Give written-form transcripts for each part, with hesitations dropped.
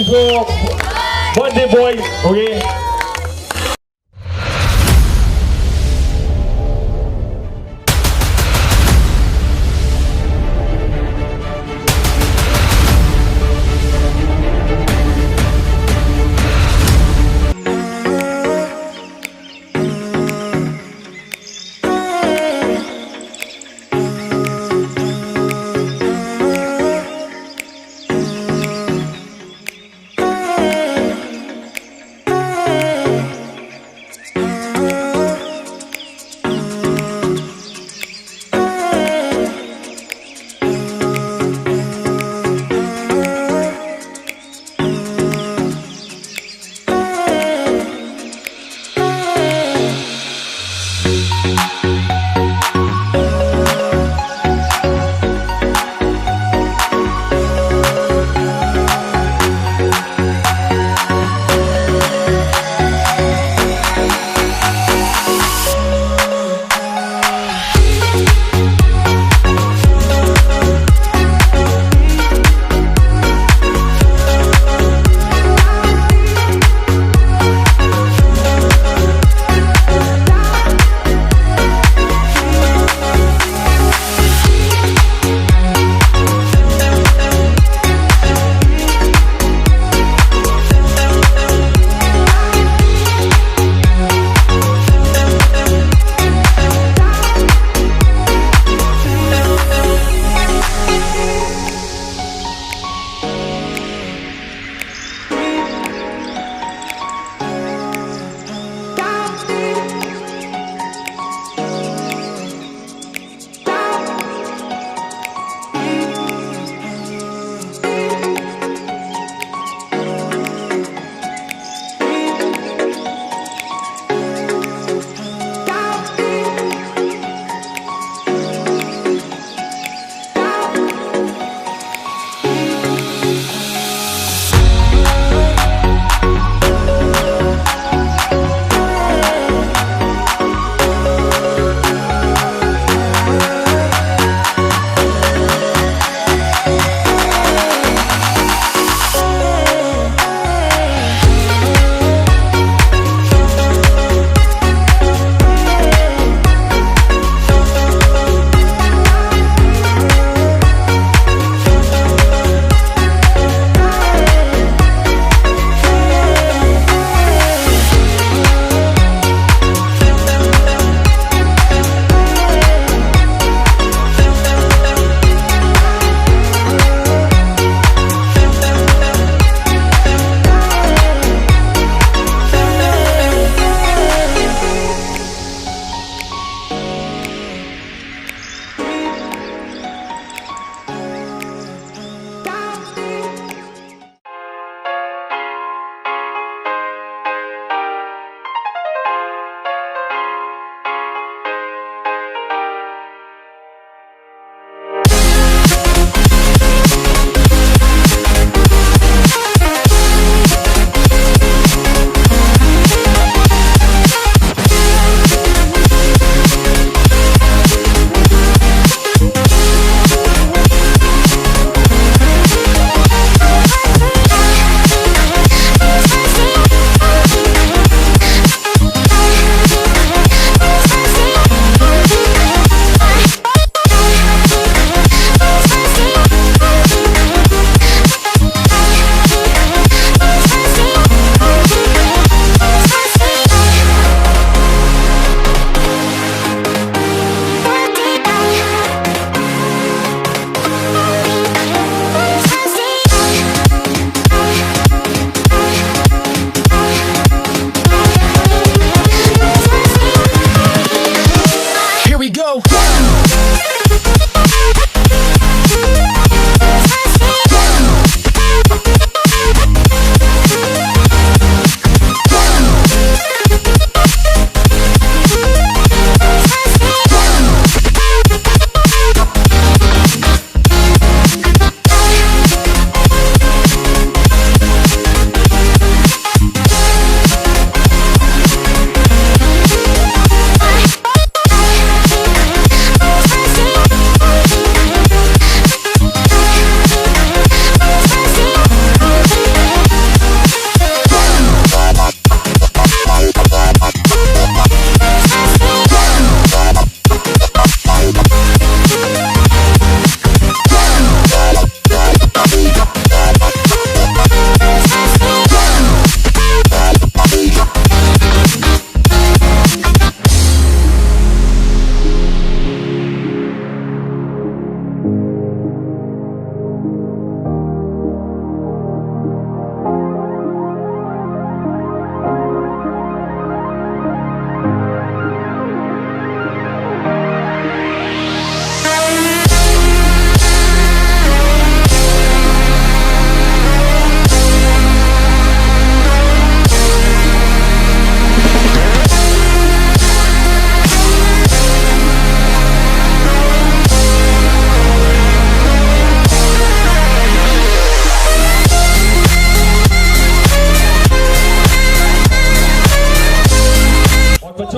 for birthday boy. Okay.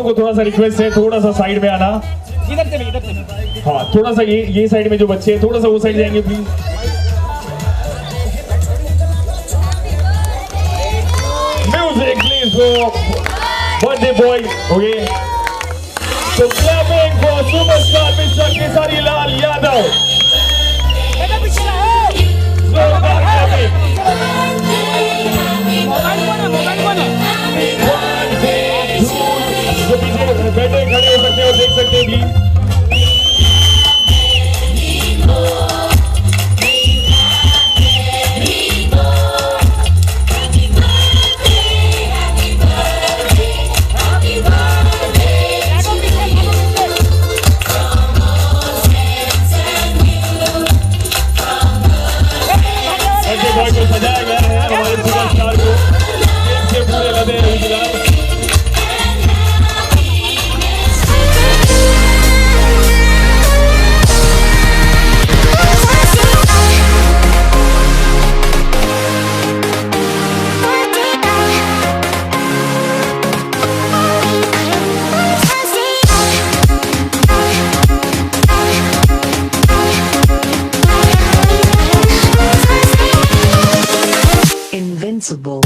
को थोड़ा सा रिक्वेस्ट है, थोड़ा सा साइड में आना। इधर से भी, इधर से भी। हाँ, थोड़ा सा ये साइड में जो बच्चे हैं, थोड़ा सा वो साइड जाएंगे please. Music please birthday boy. Okay, तो clapping for superstar mister Kesari Lal Yadav. इधर पीछे रहो। जोरदार क्लैपिंग। मोबाइल को ना। जो पीछे बैठे खड़े हो सकते हो, देख सकते हैं प्लीज। बॉय को सजाया गया है हमारे सुपरस्टार को, केक से पूरे लदे रहे। Invincible.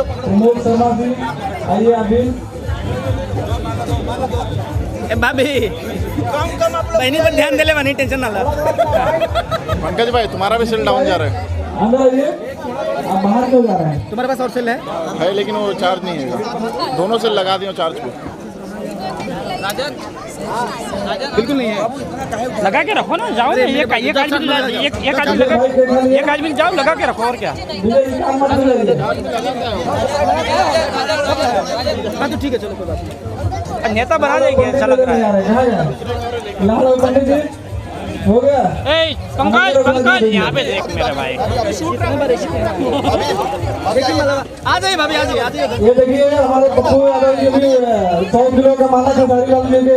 प्रमोद शर्मा जी, आइए आप भी। ए भाभी बहनी पर ध्यान दिले बनी, टेंशन ना ला। पंकज भाई तुम्हारा भी सेल डाउन जा रहा है। अंदर आइए, आप बाहर क्यों जा रहे हैं? तुम्हारे पास और सेल है लेकिन वो चार्ज नहीं है, दोनों सेल लगा दिए चार्ज को। बिल्कुल नहीं है, लगा के रखो ना, जाओ ना, ये काज मिल ये काज मिल जाओ, लगा के रखो और क्या। हाँ तो ठीक है, चलो कोई बात नहीं, नेता बना देंगे, अच्छा लग रहा है। लाल पंडित जी हो गया। ए पंकज यहाँ पे देख मेरे भाई, आ जाइए भाभी, आ जाइए। ये देखिए हमारे पप्पू यादव जी भी 100 किलो का माला खेसारी लाल लेके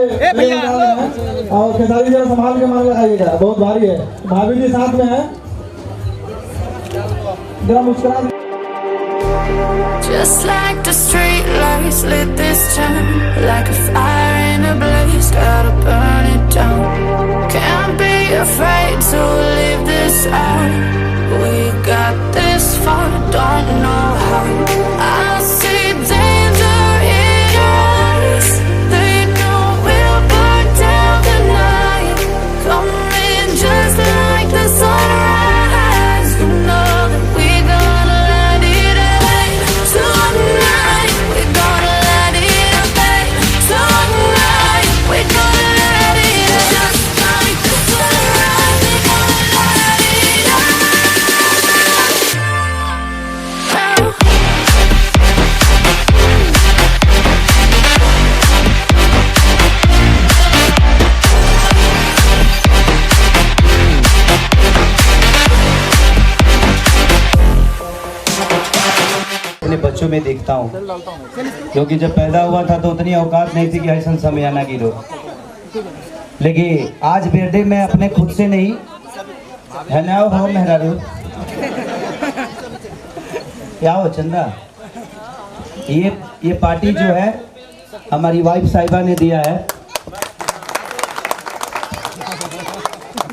और खेसारी जी संभाल के माल लगाइएगा, बहुत भारी है। भाभी जी साथ में है, जरा मुस्कुरा। Just like the street lights lit this town, like a fire in a blaze, gotta burn it down. Can't be afraid to leave this out. We got this far, don't know how. I see danger in our eyes. They know we'll burn down the night. Coming just like the sunrise. You know that we're gonna light it up. Tonight, we're gonna light it up. Tonight, we're gonna light it up. Just like the sunrise, we're gonna light it up. अपने बच्चों में देखता हूँ, क्योंकि जब पैदा हुआ था तो उतनी औकात नहीं थी कि ऐसा समय आना गिरो। लेकिन आज बर्थडे में अपने खुद से नहीं है ना, हो मेहरारू क्या हो चंदा, ये पार्टी जो है हमारी वाइफ साहिबा ने दिया है।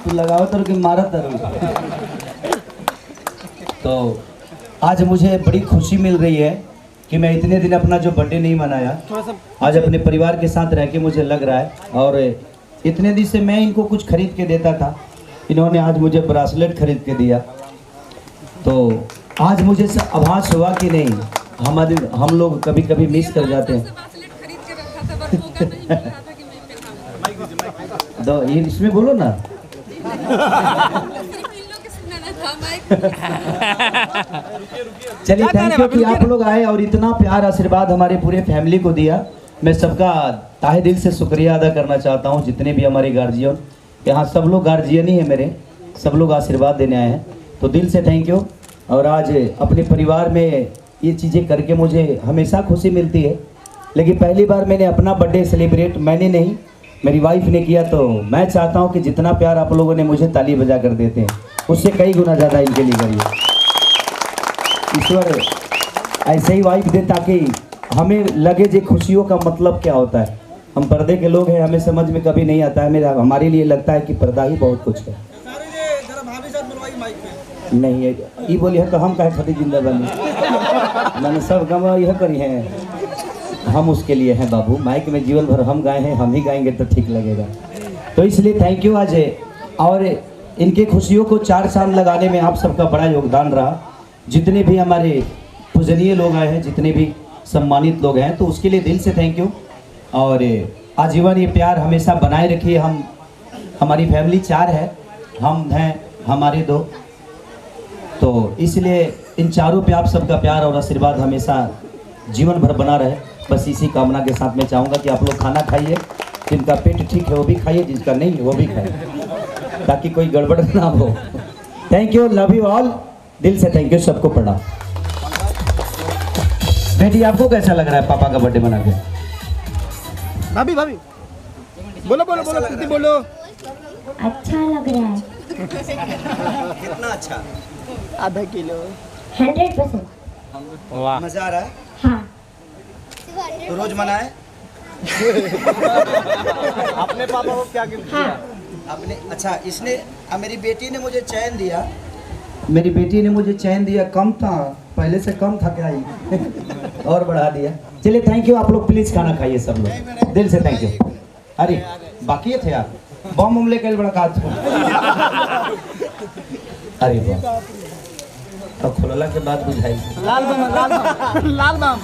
तू लगाओ तो कि मारा तो आज मुझे बड़ी खुशी मिल रही है कि मैं इतने दिन अपना जो बर्थडे नहीं मनाया, आज अपने परिवार के साथ रह के मुझे लग रहा है। और इतने दिन से मैं इनको कुछ खरीद के देता था, इन्होंने आज मुझे ब्रासलेट खरीद के दिया। तो आज मुझे आभास हुआ कि नहीं, हम लोग कभी कभी मिस कर जाते हैं। तो ये इसमें बोलो ना। चलिए थैंक यू कि आप लोग आए और इतना प्यार आशीर्वाद हमारे पूरे फैमिली को दिया। मैं सबका ताहे दिल से शुक्रिया अदा करना चाहता हूँ। जितने भी हमारे गार्जियन, यहाँ सब लोग गार्जियन ही है मेरे, सब लोग आशीर्वाद देने आए हैं, तो दिल से थैंक यू। और आज अपने परिवार में ये चीज़ें करके मुझे हमेशा खुशी मिलती है, लेकिन पहली बार मैंने अपना बर्थडे सेलिब्रेट मैंने नहीं, मेरी वाइफ ने किया। तो मैं चाहता हूँ कि जितना प्यार आप लोगों ने मुझे ताली बजा कर देते हैं, उससे कई गुना ज़्यादा इनके लिए करिए। ईश्वर ऐसे ही वाइफ दे ताकि हमें लगे जे खुशियों का मतलब क्या होता है। हम पर्दे के लोग हैं, हमें समझ में कभी नहीं आता है। हमारे लिए लगता है कि पर्दा ही बहुत कुछ है। नहीं है ये बोली है तो हम कहे खती जिंदा बनी, मैंने सब गवा यह करी है, हम उसके लिए हैं बाबू। माइक में जीवन भर हम गाए हैं, हम ही गाएंगे तो ठीक लगेगा। तो इसलिए थैंक यू आज। और इनके खुशियों को 4 चांद लगाने में आप सबका बड़ा योगदान रहा। जितने भी हमारे पूजनीय लोग आए हैं, जितने भी सम्मानित लोग हैं, तो उसके लिए दिल से थैंक यू। और आजीवन ये प्यार हमेशा बनाए रखिए। हम हमारी फैमिली 4 है, हम हैं हमारे 2, तो इसलिए इन चारों पे आप सबका प्यार और आशीर्वाद हमेशा जीवन भर बना रहे। बस इसी कामना के साथ मैं चाहूँगा कि आप लोग खाना खाइए, जिनका पेट ठीक है वो भी खाइए, जिसका नहीं है वो भी खाइए, ताकि कोई गड़बड़ ना हो। Thank you, love you all, दिल से थैंक यू, सबको प्रणाम। बेटी आपको कैसा लग रहा है पापा का बर्थडे मना के? भाभी भाभी बोलो बोलो बोलो, कृति बोलो। अच्छा लग रहा है। कितना अच्छा? आधा किलो। 100%। वाह, मजा आ रहा है? हाँ। तो रोज मनाए। अपने पापा को क्या गिफ्ट दिया? हाँ। अपने अच्छा, इसने मेरी बेटी ने मुझे चैन दिया मेरी बेटी ने मुझे चैन दिया, कम था, पहले से कम था क्या ही और बढ़ा दिया। चलिए थैंक यू, आप लोग प्लीज खाना खाइए सब लोग, दिल से थैंक यू। अरे बाकी थे आप बम उम लेकर बड़ा काज अरे वाह, अब खुलला के बाद बुझाई लाल बम लाल बम लाल बम।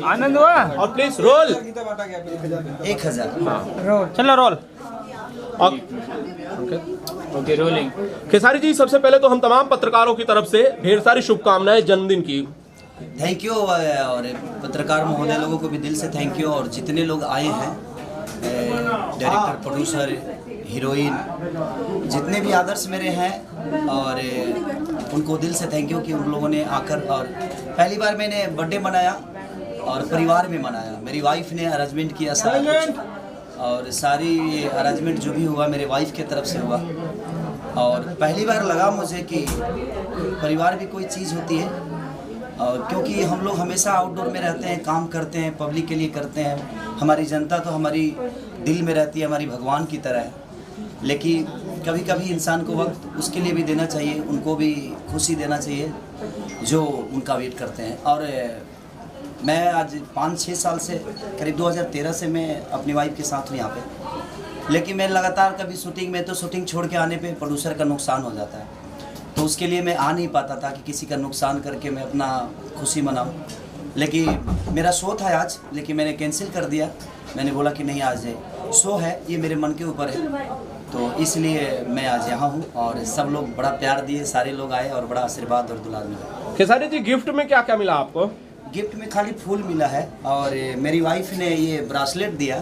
आनंद हुआ। और प्लीज रोल 1000। चलो roll. Okay rolling. Khesari ji, सबसे पहले तो हम तमाम पत्रकारों की तरफ से ढेर सारी शुभकामनाएं जन्मदिन की। थैंक यू, और पत्रकार महोदय लोगों को भी दिल से थैंक यू, और जितने लोग आए हैं, डायरेक्टर, प्रोड्यूसर, हीरोइन, जितने भी आदर्श मेरे हैं, और उनको दिल से थैंक यू कि उन लोगों ने आकर, और पहली बार मैंने बर्थडे मनाया और परिवार में मनाया। मेरी वाइफ ने अरेंजमेंट किया सारा कुछ, और सारी अरेंजमेंट जो भी हुआ मेरे वाइफ की तरफ से हुआ, और पहली बार लगा मुझे कि परिवार भी कोई चीज़ होती है, और क्योंकि हम लोग हमेशा आउटडोर में रहते हैं, काम करते हैं, पब्लिक के लिए करते हैं, हमारी जनता तो हमारी दिल में रहती है, हमारी भगवान की तरह है, लेकिन कभी कभी इंसान को वक्त उसके लिए भी देना चाहिए, उनको भी खुशी देना चाहिए जो उनका वेट करते हैं। और मैं आज 5-6 साल से, करीब 2013 से मैं अपनी वाइफ के साथ हूँ यहाँ पे, लेकिन मैं लगातार कभी शूटिंग में, तो शूटिंग छोड़ के आने पे प्रोड्यूसर का नुकसान हो जाता है, तो उसके लिए मैं आ नहीं पाता था कि किसी का नुकसान करके मैं अपना खुशी मनाऊँ। लेकिन मेरा शो था आज, लेकिन मैंने कैंसिल कर दिया। मैंने बोला कि नहीं, आज शो है, ये मेरे मन के ऊपर है, तो इसलिए मैं आज यहाँ हूँ, और सब लोग बड़ा प्यार दिए, सारे लोग आए और बड़ा आशीर्वाद और दुलार मिला। खेसारी जी, गिफ्ट में क्या क्या मिला आपको? गिफ्ट में खाली फूल मिला है, और मेरी वाइफ ने ये ब्रासलेट दिया,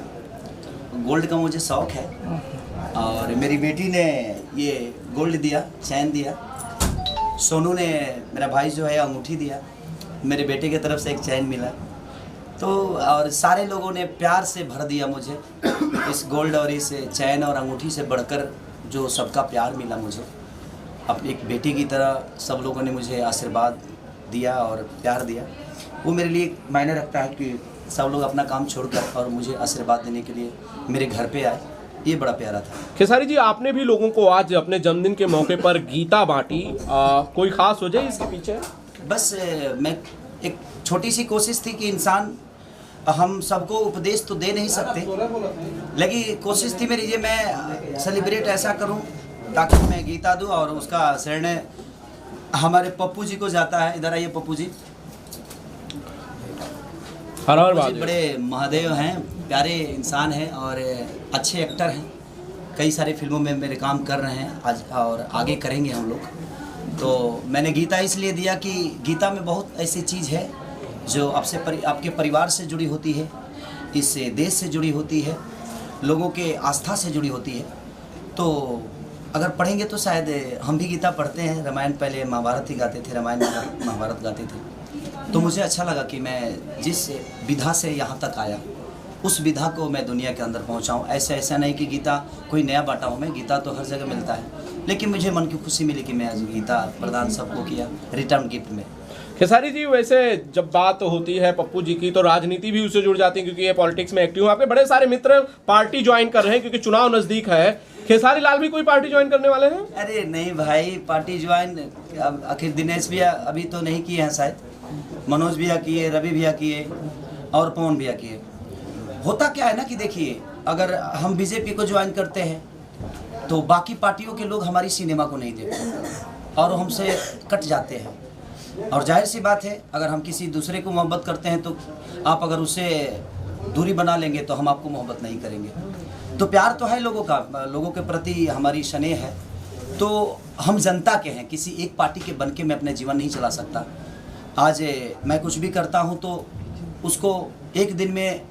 गोल्ड का मुझे शौक है, और मेरी बेटी ने ये गोल्ड दिया, चैन दिया, सोनू ने, मेरा भाई जो है, अंगूठी दिया, मेरे बेटे की तरफ से एक चैन मिला, तो और सारे लोगों ने प्यार से भर दिया मुझे इस गोल्ड और इस चैन और अंगूठी से बढ़कर जो सबका प्यार मिला मुझे, अपनी एक बेटी की तरह सब लोगों ने मुझे आशीर्वाद दिया और प्यार दिया, वो मेरे लिए मायने रखता है कि सब लोग अपना काम छोड़कर और मुझे आशीर्वाद देने के लिए मेरे घर पे आए, ये बड़ा प्यारा था। खेसारी जी, आपने भी लोगों को आज अपने जन्मदिन के मौके पर गीता बांटी, कोई खास वजह इसके पीछे? बस मैं एक छोटी सी कोशिश थी कि इंसान, हम सबको उपदेश तो दे नहीं सकते, लेकिन कोशिश थी मेरी ये, मैं सेलिब्रेट ऐसा करूं ताकि मैं गीता दूं, और उसका श्रेय हमारे पप्पू जी को जाता है। इधर आइए पप्पू जी। पप्पू जी बड़े महादेव हैं, प्यारे इंसान हैं और अच्छे एक्टर हैं, कई सारे फिल्मों में मेरे काम कर रहे हैं आज, और आगे करेंगे हम लोग। तो मैंने गीता इसलिए दिया कि गीता में बहुत ऐसी चीज़ है जो आपके परिवार से जुड़ी होती है, इस देश से जुड़ी होती है, लोगों के आस्था से जुड़ी होती है। तो अगर पढ़ेंगे तो शायद, हम भी गीता पढ़ते हैं, रामायण, पहले महाभारत ही गाते थे, रामायण महाभारत गाते थे, तो मुझे अच्छा लगा कि मैं जिस विधा से यहाँ तक आया उस विधा को मैं दुनिया के अंदर पहुँचाऊँ। ऐसा नहीं कि गीता कोई नया बांटा हूँ मैं, गीता तो हर जगह मिलता है, लेकिन मुझे मन की खुशी मिली कि मैं आज गीता प्रदान सबको किया रिटर्न गिफ्ट में। खेसारी जी, वैसे जब बात होती है पप्पू जी की तो राजनीति भी उससे जुड़ जाती है, क्योंकि ये पॉलिटिक्स में एक्टिव हैं। आपके बड़े सारे मित्र पार्टी ज्वाइन कर रहे हैं क्योंकि चुनाव नजदीक है। खेसारी लाल भी कोई पार्टी ज्वाइन करने वाले हैं? अरे नहीं भाई, पार्टी ज्वाइन आखिर दिनेश भैया अभी तो नहीं किए हैं, शायद मनोज भैया किए, रवि भैया किए और पवन भैया किए। होता क्या है ना कि देखिए, अगर हम बीजेपी को ज्वाइन करते हैं तो बाकी पार्टियों के लोग हमारी सिनेमा को नहीं देखते और हमसे कट जाते हैं, और जाहिर सी बात है, अगर हम किसी दूसरे को मोहब्बत करते हैं तो आप अगर उसे दूरी बना लेंगे तो हम आपको मोहब्बत नहीं करेंगे। तो प्यार तो है लोगों का, लोगों के प्रति हमारी स्नेह है। तो हम जनता के हैं, किसी एक पार्टी के बन के मैं अपने जीवन नहीं चला सकता। आज मैं कुछ भी करता हूँ तो उसको एक दिन में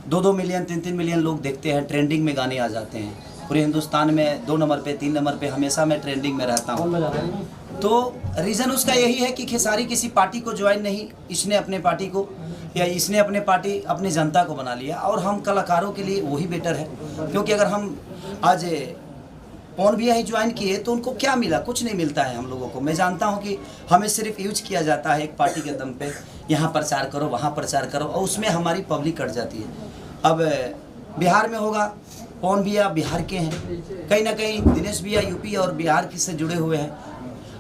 2-2 मिलियन 3-3 मिलियन लोग देखते हैं, ट्रेंडिंग में गाने आ जाते हैं। पूरे हिंदुस्तान में 2 नंबर पे 3 नंबर पे हमेशा मैं ट्रेंडिंग में रहता हूँ। तो रीज़न उसका यही है कि खेसारी किसी पार्टी को ज्वाइन नहीं, इसने अपने पार्टी को या इसने अपने पार्टी अपनी जनता को बना लिया। और हम कलाकारों के लिए वही बेटर है, क्योंकि अगर हम आज पवन भैया ही ज्वाइन किए तो उनको क्या मिला? कुछ नहीं मिलता है हम लोगों को। मैं जानता हूँ कि हमें सिर्फ यूज किया जाता है एक पार्टी के दम पे, यहाँ प्रचार करो वहाँ प्रचार करो, और उसमें हमारी पब्लिक कट जाती है। अब बिहार में होगा, पवन भैया बिहार के हैं, कहीं ना कहीं दिनेश भैया यूपी और बिहार की से जुड़े हुए हैं,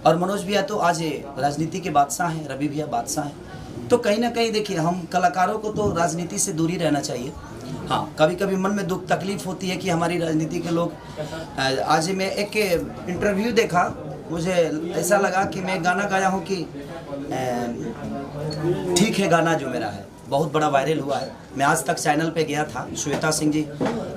और मनोज भैया तो आज राजनीति के बादशाह हैं, रवि भैया बादशाह हैं। तो कहीं ना कहीं देखिए, हम कलाकारों को तो राजनीति से दूरी रहना चाहिए। हाँ, कभी कभी मन में दुख तकलीफ होती है कि हमारी राजनीति के लोग। आज मैं एक इंटरव्यू देखा, मुझे ऐसा लगा कि मैं गाना गाया हूँ कि ठीक है गाना जो मेरा है, बहुत बड़ा वायरल हुआ है। मैं आज तक चैनल पे गया था, श्वेता सिंह जी,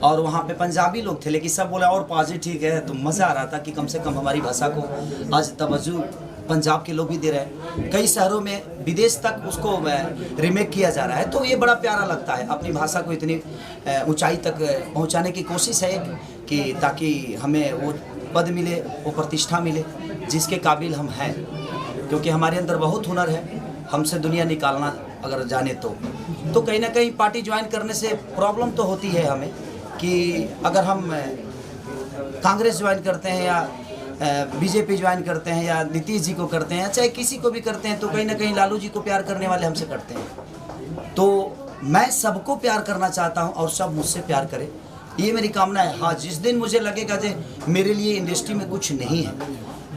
और वहाँ पे पंजाबी लोग थे, लेकिन सब बोला और पाजी ठीक है। तो मज़ा आ रहा था कि कम से कम हमारी भाषा को आज तवज्जो पंजाब के लोग भी दे रहे हैं। कई शहरों में विदेश तक उसको रिमेक किया जा रहा है। तो ये बड़ा प्यारा लगता है, अपनी भाषा को इतनी ऊंचाई तक पहुंचाने की कोशिश है कि ताकि हमें वो पद मिले, वो प्रतिष्ठा मिले जिसके काबिल हम हैं, क्योंकि हमारे अंदर बहुत हुनर है। हमसे दुनिया निकालना अगर जाने तो कहीं ना कहीं पार्टी ज्वाइन करने से प्रॉब्लम तो होती है हमें, कि अगर हम कांग्रेस ज्वाइन करते हैं या बीजेपी ज्वाइन करते हैं या नीतीश जी को करते हैं, चाहे किसी को भी करते हैं, तो कहीं ना कहीं लालू जी को प्यार करने वाले हमसे करते हैं। तो मैं सबको प्यार करना चाहता हूं और सब मुझसे प्यार करें, ये मेरी कामना है। हाँ, जिस दिन मुझे लगेगा कि मेरे लिए इंडस्ट्री में कुछ नहीं है,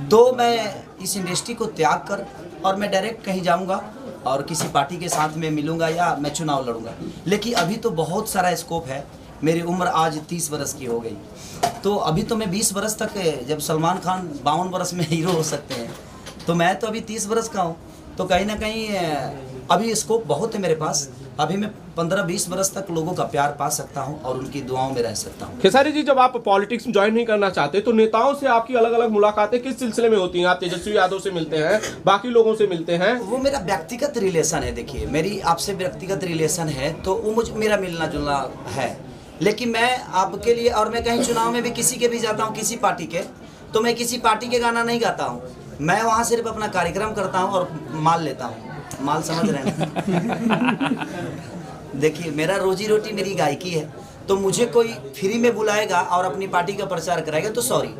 तो मैं इस इंडस्ट्री को त्याग कर और मैं डायरेक्ट कहीं जाऊंगा और किसी पार्टी के साथ में मिलूंगा या मैं चुनाव लड़ूंगा। लेकिन अभी तो बहुत सारा स्कोप है। मेरी उम्र आज 30 वर्ष की हो गई, तो अभी तो मैं 20 वर्ष तक, जब सलमान खान 52 वर्ष में हीरो हो सकते हैं, तो मैं तो अभी 30 वर्ष का हूँ। तो कहीं ना कहीं अभी स्कोप बहुत है मेरे पास। अभी मैं 15-20 वर्ष तक लोगों का प्यार पा सकता हूं और उनकी दुआओं में रह सकता हूं। खेसारी जी, जब आप पॉलिटिक्स में ज्वाइन नहीं करना चाहते तो नेताओं से आपकी अलग अलग मुलाकातें किस सिलसिले में होती हैं? आप तेजस्वी यादव से मिलते हैं, बाकी लोगों से मिलते हैं? वो मेरा व्यक्तिगत रिलेशन है। देखिए, मेरी आपसे व्यक्तिगत रिलेशन है, तो वो मेरा मिलना जुलना है। लेकिन मैं आपके लिए, और मैं कहीं चुनाव में भी किसी के भी जाता हूँ, किसी पार्टी के, तो मैं किसी पार्टी के गाना नहीं गाता हूँ। मैं वहाँ सिर्फ अपना कार्यक्रम करता हूँ और माल लेता हूँ। माल समझ रहे हैं? देखिए, मेरा रोजी रोटी मेरी गायकी है, तो मुझे कोई फ्री में बुलाएगा और अपनी पार्टी का प्रचार कराएगा तो सॉरी,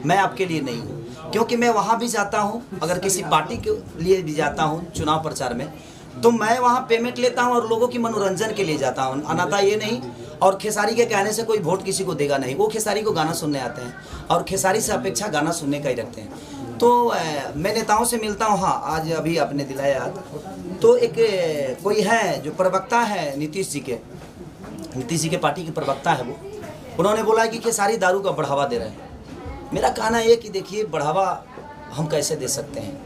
मैं आपके लिए नहीं हूँ। क्योंकि मैं वहाँ भी जाता हूँ, अगर किसी पार्टी के लिए भी जाता हूँ चुनाव प्रचार में, तो मैं वहाँ पेमेंट लेता हूँ और लोगों की मनोरंजन के लिए जाता हूँ, अनाता ये नहीं। और खेसारी के कहने से कोई वोट किसी को देगा नहीं, वो खेसारी को गाना सुनने आते हैं और खेसारी से अपेक्षा गाना सुनने का ही रखते हैं। तो मैं नेताओं से मिलता हूँ। हाँ, आज अभी आपने दिलाया याद, तो एक कोई है जो प्रवक्ता है नीतीश जी के पार्टी के प्रवक्ता है, वो उन्होंने बोला कि खेसारी दारू का बढ़ावा दे रहे हैं। मेरा कहना ये कि देखिए, बढ़ावा हम कैसे दे सकते हैं?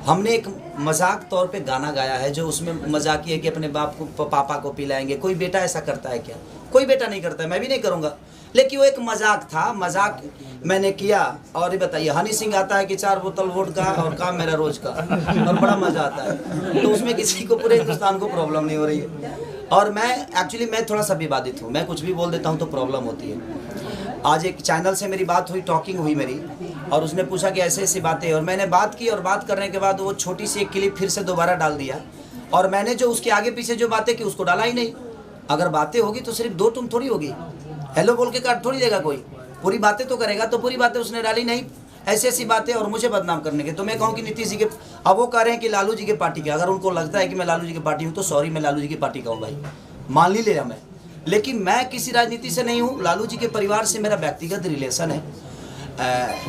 हमने एक मजाक तौर पे गाना गाया है, जो उसमें मजाक ये है कि अपने बाप को पापा को पिलाएंगे। कोई बेटा ऐसा करता है क्या? कोई बेटा नहीं करता है, मैं भी नहीं करूँगा। लेकिन वो एक मजाक था, मजाक मैंने किया। और ये बताइए, हनी सिंह आता है कि 4 बोतल वोडका और काम मेरा रोज का, और बड़ा मजा आता है। तो उसमें किसी को, पूरे हिंदुस्तान को प्रॉब्लम नहीं हो रही है। और मैं थोड़ा सा विवादित हूँ, मैं कुछ भी बोल देता हूँ तो प्रॉब्लम होती है। आज एक चैनल से मेरी बात हुई, टॉकिंग हुई मेरी, और उसने पूछा कि ऐसे ऐसी बातें, और मैंने बात की, और बात करने के बाद वो छोटी सी एक क्लिप फिर से दोबारा डाल दिया, और मैंने जो उसके आगे पीछे जो बातें की उसको डाला ही नहीं। अगर बातें होगी तो सिर्फ 2 तुम थोड़ी होगी, हेलो बोल के काट थोड़ी देगा कोई, पूरी बातें तो करेगा। तो पूरी बातें उसने डाली नहीं, ऐसी ऐसी बातें, और मुझे बदनाम करने के। तो मैं कहूँ कि नीतीश जी के, अब वो कह रहे हैं कि लालू जी के पार्टी के, अगर उनको लगता है कि मैं लालू जी की पार्टी हूँ तो सॉरी, मैं लालू जी की पार्टी का हूँ भाई, मान ली ले मैं। लेकिन मैं किसी राजनीति से नहीं हूँ। लालू जी के परिवार से मेरा व्यक्तिगत रिलेशन है,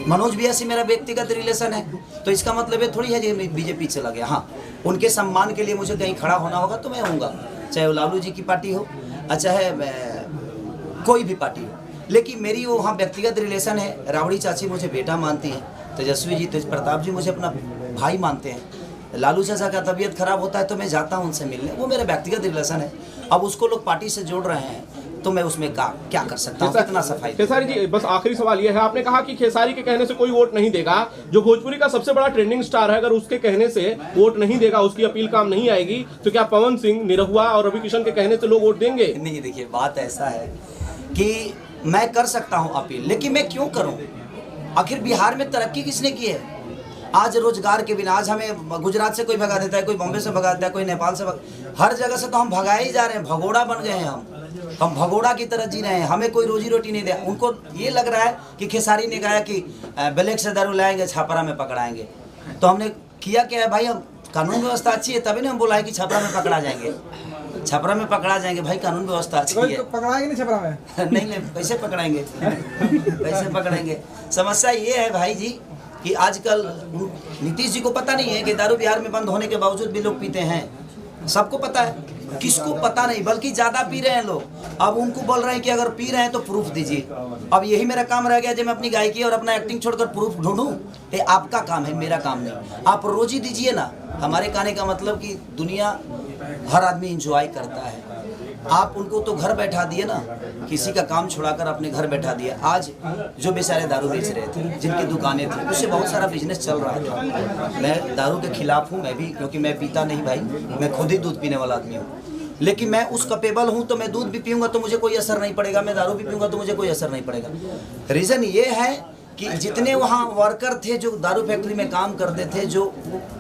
मनोज भैया से मेरा व्यक्तिगत रिलेशन है। तो इसका मतलब ये थोड़ी है कि मैं बीजेपी चला गया। हाँ, उनके सम्मान के लिए मुझे कहीं खड़ा होना होगा तो मैं होऊंगा, चाहे वो लालू जी की पार्टी हो, चाहे कोई भी पार्टी हो। लेकिन मेरी वो वहाँ व्यक्तिगत रिलेशन है। राबड़ी चाची मुझे बेटा मानती हैं, तेजस्वी जी, तेज प्रताप जी मुझे अपना भाई मानते हैं, लालू चाचा का तबीयत खराब होता है तो मैं जाता हूँ उनसे मिलने, वो मेरा व्यक्तिगत रिलेशन है। अब उसको लोग पार्टी से जोड़ रहे हैं तो मैं उसमें क्या कर सकता हूँ, कितना सफाई। खेसारी जी बस आखिरी सवाल ये है, आपने कहा कि खेसारी के कहने से कोई वोट नहीं देगा, जो भोजपुरी का सबसे बड़ा ट्रेंडिंग स्टार है, अगर उसके कहने से वोट नहीं देगा, उसकी अपील काम नहीं आएगी, तो क्या पवन सिंह, निरहुआ और रवि किशन के कहने से लोग वोट देंगे? नहीं, देखिए बात ऐसा है कि मैं कर सकता हूँ अपील, लेकिन मैं क्यों करूँ? आखिर बिहार में तरक्की किसने की है? आज रोजगार के बिना, आज हमें गुजरात से कोई भगा देता है, कोई बॉम्बे से भगा देता है, कोई नेपाल से हर जगह से तो हम भगाए ही जा रहे हैं, भगोड़ा बन गए हैं हम भगोड़ा की तरह जी रहे हैं, हमें कोई रोजी रोटी नहीं दिया। उनको ये लग रहा है कि खेसारी ने कहा कि ब्लैक से दारू लाएंगे, छापरा में पकड़ाएंगे, तो हमने किया क्या है भाई? हम कानून व्यवस्था अच्छी है तभी ना हम बोला है कि छपरा में पकड़ा जाएंगे, छपरा में पकड़ा जाएंगे। भाई कानून व्यवस्था अच्छी है, पकड़ाएंगे नहीं छपरा में? नहीं, कैसे पकड़ाएंगे? कैसे पकड़ेंगे? समस्या ये है भाई जी कि आजकल नीतीश जी को पता नहीं है कि दारू बिहार में बंद होने के बावजूद भी लोग पीते हैं। सबको पता है, किसको पता नहीं, बल्कि ज्यादा पी रहे हैं लोग। अब उनको बोल रहे हैं कि अगर पी रहे हैं तो प्रूफ दीजिए। अब यही मेरा काम रह गया जब मैं अपनी गायकी और अपना एक्टिंग छोड़कर प्रूफ ढूंढूं। ये आपका काम है, मेरा काम नहीं। आप रोजी दीजिए ना। हमारे कहने का मतलब कि दुनिया हर आदमी इंजॉय करता है, आप उनको तो घर बैठा दिए ना, किसी का काम छुड़ाकर अपने घर बैठा दिया। आज जो बेचारे दारू बेच रहे थे, जिनकी दुकानें थी, उससे बहुत सारा बिजनेस चल रहा था। मैं दारू के खिलाफ हूँ मैं भी, क्योंकि मैं पीता नहीं भाई, मैं खुद ही दूध पीने वाला आदमी हूँ, लेकिन मैं उस कैपेबल हूँ तो मैं दूध भी पीऊँगा तो मुझे कोई असर नहीं पड़ेगा, मैं दारू भी पीऊँगा तो मुझे कोई असर नहीं पड़ेगा। रीज़न ये है कि जितने वहाँ वर्कर थे जो दारू फैक्ट्री में काम करते थे, जो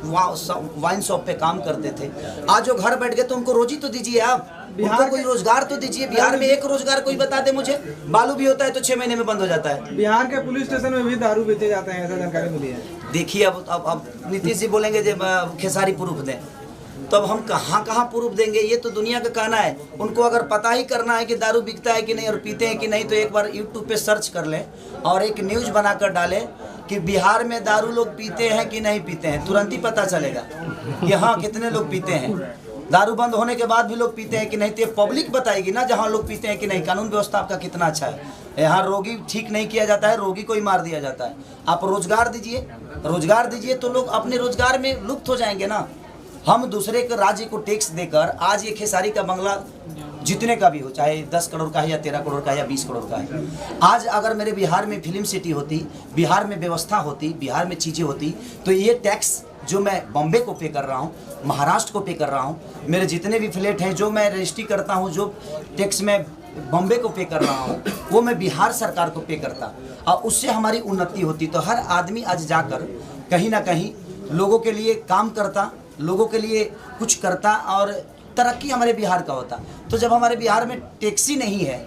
वाइन शॉप पे काम करते थे, आज जो घर बैठ गए तो उनको रोजी तो दीजिए आप, उनको कोई रोजगार तो दीजिए। बिहार में एक रोजगार कोई बता दे मुझे। बालू भी होता है तो 6 महीने में बंद हो जाता है। बिहार के पुलिस स्टेशन में भी दारू बेचे जाते हैं, ऐसा जानकारी मिली है। देखिए अब नीतीश जी बोलेंगे जब खेसारी प्रूफ दें, तो अब हम कहाँ प्रूफ देंगे? ये तो दुनिया का कहना है। उनको अगर पता ही करना है कि दारू बिकता है कि नहीं और पीते हैं कि नहीं, तो एक बार यूट्यूब पे सर्च कर लें और एक न्यूज़ बनाकर डालें कि बिहार में दारू लोग पीते हैं कि नहीं पीते हैं, तुरंत ही पता चलेगा कि हाँ कितने लोग पीते हैं। दारू बंद होने के बाद भी लोग पीते हैं कि नहीं, तो पब्लिक बताएगी ना जहाँ लोग पीते हैं कि नहीं। कानून व्यवस्था आपका कितना अच्छा है। यहाँ रोगी ठीक नहीं किया जाता है, रोगी को ही मार दिया जाता है। आप रोजगार दीजिए तो लोग अपने रोजगार में लुप्त हो जाएंगे ना। हम दूसरे के राज्य को टैक्स देकर, आज ये खेसारी का बंगला जितने का भी हो, चाहे 10 करोड़ का है या 13 करोड़ का है या 20 करोड़ का है, आज अगर मेरे बिहार में फिल्म सिटी होती, बिहार में व्यवस्था होती, बिहार में चीज़ें होती, तो ये टैक्स जो मैं बॉम्बे को पे कर रहा हूँ, महाराष्ट्र को पे कर रहा हूँ, मेरे जितने भी फ्लैट हैं जो मैं रजिस्ट्री करता हूँ, जो टैक्स मैं बॉम्बे को पे कर रहा हूँ, वो मैं बिहार सरकार को पे करता और उससे हमारी उन्नति होती। तो हर आदमी आज जाकर कहीं ना कहीं लोगों के लिए काम करता, लोगों के लिए कुछ करता और तरक्की हमारे बिहार का होता। तो जब हमारे बिहार में टैक्स ही नहीं है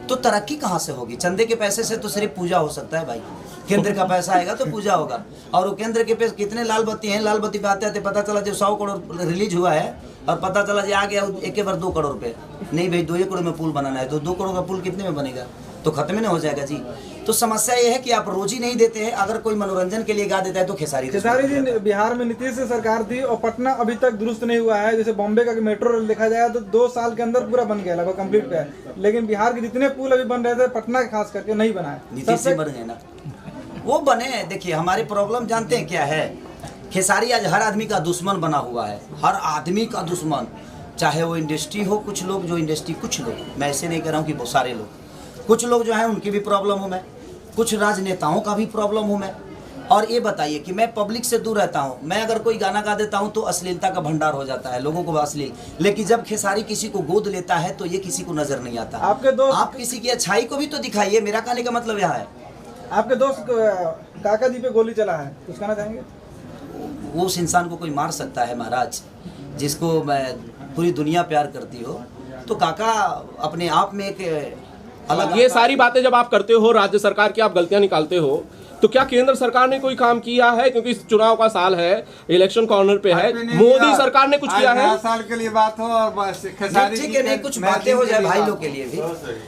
तो तरक्की कहाँ से होगी? चंदे के पैसे से तो सिर्फ पूजा हो सकता है भाई। केंद्र का पैसा आएगा तो पूजा होगा। और वो केंद्र के पैसे कितने लाल बत्ती हैं, लाल बत्ती पे आते आते पता चला जो 100 करोड़ रिलीज हुआ है और पता चला जो आ गया एक बार 2 करोड़ रुपये। नहीं भाई 2 करोड़ में पुल बनाना है तो 2 करोड़ का पुल कितने में बनेगा? तो खत्म ही नहीं हो जाएगा जी। तो समस्या ये है कि आप रोजी नहीं देते हैं। अगर कोई मनोरंजन के लिए गा देता है तो खेसारी जी, बिहार में नीतीश की सरकार थी और पटना अभी तक दुरुस्त नहीं हुआ है। जैसे बॉम्बे का मेट्रो रेल देखा जाए तो 2 साल के अंदर पूरा बन गया, लगभग कंप्लीट पे है। लेकिन बिहार के जितने पुल अभी बन रहे थे, पटना के खास करके नहीं बना है। नीतीश से बन गए ना, वो बने हैं। देखिए हमारे प्रॉब्लम जानते हैं क्या है? खेसारी आज हर आदमी का दुश्मन बना हुआ है, हर आदमी का दुश्मन, चाहे वो इंडस्ट्री हो, कुछ लोग जो इंडस्ट्री, कुछ लोग, मैं ऐसे नहीं कह रहा हूँ कि बहुत सारे लोग, कुछ लोग जो है उनकी भी प्रॉब्लम हूँ मैं, कुछ राजनेताओं का भी प्रॉब्लम हूँ मैं। और ये बताइए कि मैं पब्लिक से दूर रहता हूँ, मैं अगर कोई गाना गा देता हूँ तो अश्लीलता का भंडार हो जाता है, लोगों को अश्लील। लेकिन जब खेसारी किसी को गोद लेता है तो ये किसी को नजर नहीं आता। आपके दोस्त, आप किसी की अच्छाई को भी तो दिखाइए। मेरा कहने का मतलब यह है। आपके दोस्त काका जी पे गोली चला है, कुछ कहना चाहेंगे? वो उस इंसान को कोई मार सकता है महाराज, जिसको मैं पूरी दुनिया प्यार करती हो। तो काका अपने आप में एक अलग। ये सारी बातें जब आप करते हो, राज्य सरकार की आप गलतियां निकालते हो, तो क्या केंद्र सरकार ने कोई काम किया है? क्योंकि इस चुनाव का साल है, इलेक्शन कॉर्नर पे है, मोदी सरकार ने कुछ किया है? साल के लिए बात हो और बस खेसारी ठीक है, नहीं कुछ बातें हो जाए भाई लोग के लिए भी।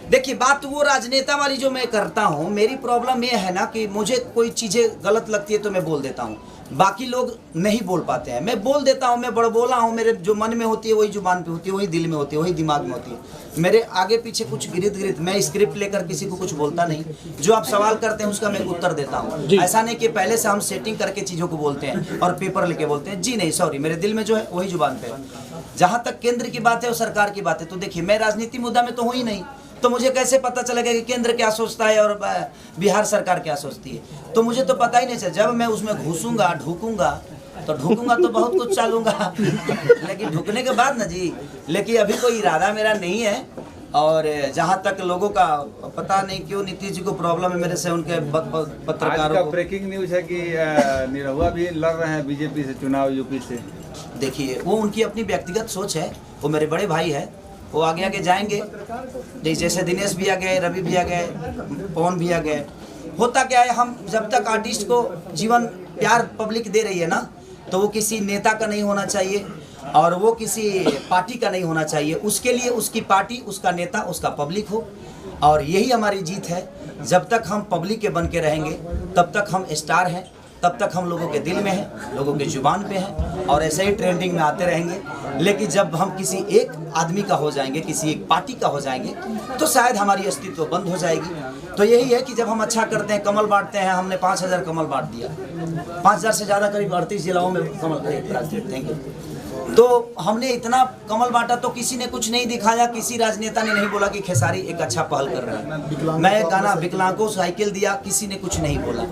देखिए बात वो राजनेता वाली जो मैं करता हूँ, मेरी प्रॉब्लम ये है ना कि मुझे कोई चीजें गलत लगती है तो मैं बोल देता हूँ, बाकी लोग नहीं बोल पाते हैं। मैं बोल देता हूँ, मैं बड़बोला हूँ, मेरे जो मन में होती है वही जुबान पे होती है, वही दिल में होती है, वही दिमाग में होती है। मेरे आगे पीछे कुछ गिरित मैं स्क्रिप्ट लेकर किसी को कुछ बोलता नहीं। जो आप सवाल करते हैं उसका मैं उत्तर देता हूँ। ऐसा नहीं कि पहले से हम सेटिंग करके चीज़ों को बोलते हैं और पेपर लेके बोलते हैं। जी नहीं, सॉरी, मेरे दिल में जो है वही जुबान पे है। जहाँ तक केंद्र की बात है और सरकार की बात है, तो देखिए मैं राजनीति मुद्दा में तो हूँ ही नहीं, तो मुझे कैसे पता चलेगा कि केंद्र क्या सोचता है और बिहार सरकार क्या सोचती है। तो मुझे तो पता ही नहीं चला। जब मैं उसमें घुसूंगा ढूकूंगा तो बहुत कुछ चालूंगा लेकिन ढुकने के बाद ना जी, लेकिन अभी कोई इरादा मेरा नहीं है। और जहाँ तक लोगों का पता नहीं क्यों नीतीश जी को प्रॉब्लम है मेरे से, उनके पत्रकारों को। ब्रेकिंग न्यूज है कि निरहुआ भी लड़ रहे हैं बीजेपी से चुनाव, यूपी से। देखिए वो उनकी अपनी व्यक्तिगत सोच है, वो मेरे बड़े भाई है, वो आगे आगे जाएंगे। जैसे दिनेश भी आ गए, रवि भी आ गए, पवन भी आ गए। होता क्या है, हम जब तक आर्टिस्ट को जीवन प्यार पब्लिक दे रही है ना, तो वो किसी नेता का नहीं होना चाहिए और वो किसी पार्टी का नहीं होना चाहिए। उसके लिए उसकी पार्टी, उसका नेता, उसका पब्लिक हो। और यही हमारी जीत है। जब तक हम पब्लिक के बन के रहेंगे तब तक हम स्टार हैं, तब तक हम लोगों के दिल में हैं, लोगों के जुबान पे हैं और ऐसे ही ट्रेंडिंग में आते रहेंगे। लेकिन जब हम किसी एक आदमी का हो जाएंगे, किसी एक पार्टी का हो जाएंगे, तो शायद हमारी अस्तित्व बंद हो जाएगी। तो यही है कि जब हम अच्छा करते हैं, कमल बांटते हैं, हमने 5000 कमल बांट दिया, 5000 से ज़्यादा, करीब 38 जिलाओं में कमल। Thank you. तो हमने इतना कमल बांटा तो किसी ने कुछ नहीं दिखाया, किसी राजनेता ने नहीं बोला कि खेसारी एक अच्छा पहल कर रहा है। मैं एक गाना विकलांगों साइकिल दिया, किसी ने कुछ नहीं बोला।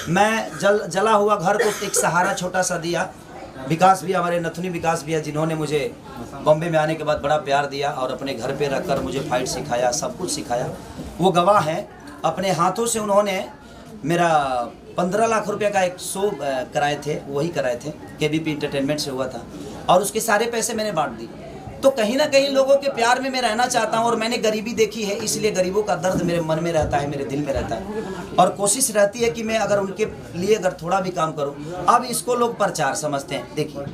मैं जला हुआ घर को एक सहारा छोटा सा दिया। विकास भी, हमारे नथुनी विकास भी है, जिन्होंने मुझे बॉम्बे में आने के बाद बड़ा प्यार दिया और अपने घर पे रखकर मुझे फाइट सिखाया, सब कुछ सिखाया। वो गवाह है। अपने हाथों से उन्होंने मेरा 15 लाख रुपए का एक शो कराए थे, वही कराए थे, केबीपी इंटरटेनमेंट से हुआ था, और उसके सारे पैसे मैंने बांट दी। तो कहीं ना कहीं लोगों के प्यार में मैं रहना चाहता हूं और मैंने गरीबी देखी है, इसलिए गरीबों का दर्द मेरे मन में रहता है, मेरे दिल में रहता है और कोशिश रहती है कि मैं अगर उनके लिए अगर थोड़ा भी काम करूं। अब इसको लोग प्रचार समझते हैं। देखिए